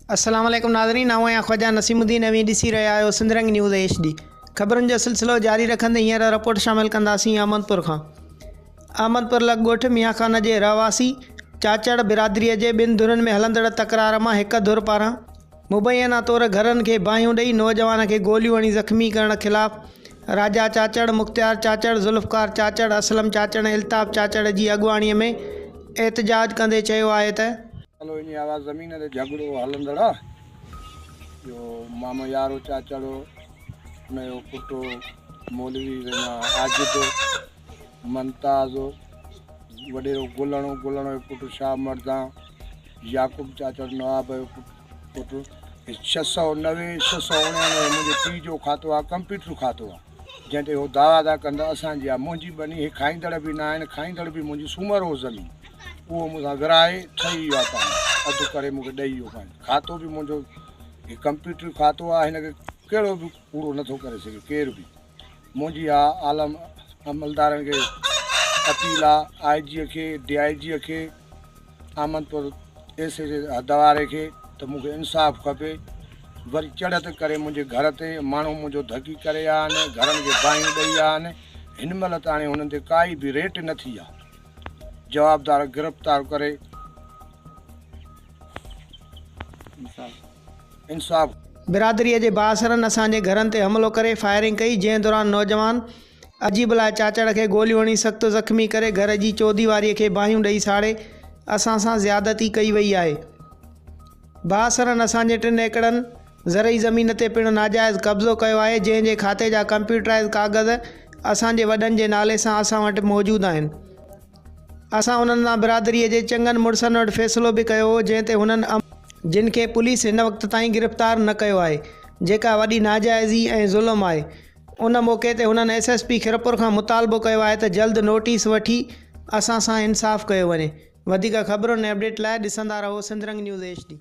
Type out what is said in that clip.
अस्सलाम वालेकुम नाज़रीन, आऊं आहियां ख्वाजा नसीमुद्दीन ऐं ॾिसी रहिया आहियो सिंधरंग न्यूज़ HD। ख़बरुनि जो सिलसिलो जारी रखंदे हींअर रिपोर्ट शामिल कंदासीं अहमदपुर खां। अहमदपुर लॻ ॻोठ मियां खान जे रहवासी चाचड़ बिरादरीअ जे ॿिनि धुरनि में हलंदड़ तकरार मां हिक धुर पारां मुबैना तौर घरनि खे बाहियूं ॾेई नौजवान खे गोलियूं हणी ज़ख़्मी करण ख़िलाफ़ राजा चाचड़, मुख़्तियार चाचड़, ज़ुल्फ़कार चाचड़, असलम चाचड़ ऐं इल्ताफ़ चाचड़ जी अॻुवाणीअ में एहतजाज कंदे चयो आहे त हलो इन आवाज़ ज़मीन ते झगड़ो हलंदड़ आहे। जो मामा यारो चाचड़ो उनजो पुटु मौलवी आजिद मुमताज़ वॾेरो गुलणो जो पुटु शाह मर्दा याकूब चाचड़ नवाब जो पुटु 690 699 मुंहिंजे पीउ जो खातो आहे, कंप्यूटर खातो आहे, जंहिं ते उहो दावा था कनि त असांजी आहे। मुंहिंजी बनी हे खाईंदड़ बि न आहिनि, खाईंदड़ बि मुंहिंजी सूमर हो ज़मीन उहो मूंसां विराए ठही वियो आहे। पाण अधु करे मूंखे ॾेई वियो पाण। खातो बि मुंहिंजो हे कंप्यूटर खातो आहे, हिनखे कहिड़ो बि पूरो नथो करे सघे केरु बि। मुंहिंजी आहे आलम अमलदारनि खे अपील आहे, IG खे, DIG खे, अहमदपुर SA जे हदवारे खे त मूंखे इंसाफ़ु खपे। वरी चढ़त करे मुंहिंजे घर ते माण्हू मुंहिंजो धकी करे विया आहिनि, घरनि खे बाहियूं ॾेई विया आहिनि। हिन महिल ताणी हुननि ते काई बि रेट न थी आहे। जवाबदार गिरफ़्तार करे इंसाफ़। बिरादरीअ जे बासरनि असांजे घरनि ते हमिलो करे फायरिंग कई, जंहिं दौरान नौजवान अजीब लाइ चाचड़ खे गोलियूं हणी सख़्त ज़ख़्मी करे घर जी चौधीवारीअ खे बाहियूं ॾेई साड़े असां सां ज़्यादती कई वई आहे। बासरनि असांजे 3 एकड़नि ज़रई ज़मीन ते पिणु नाजाइज़ कब्ज़ो कयो आहे, जंहिंजे खाते जा कंप्यूटराइज़ कागज़ असांजे वॾनि जे नाले सां असां वटि मौजूदु आहिनि। असां उन्हनि सां बिरादरीअ जे चङनि मुड़ुसनि वटि फ़ैसिलो बि कयो हो, जंहिं ते हुननि जिन खे पुलिस हिन वक़्त ताईं गिरफ़्तार न कयो आहे, जेका वॾी नाजाइज़ी ऐं ज़ुल्म आहे। उन मौक़े ते हुननि SSP खिरपुर खां मुतालबो कयो आहे त जल्द नोटिस वठी असां सां इंसाफ़ कयो वञे। वधीक ख़बरुनि ऐं अपडेट लाइ ॾिसंदा रहो सिंधरंग न्यूज़ HD।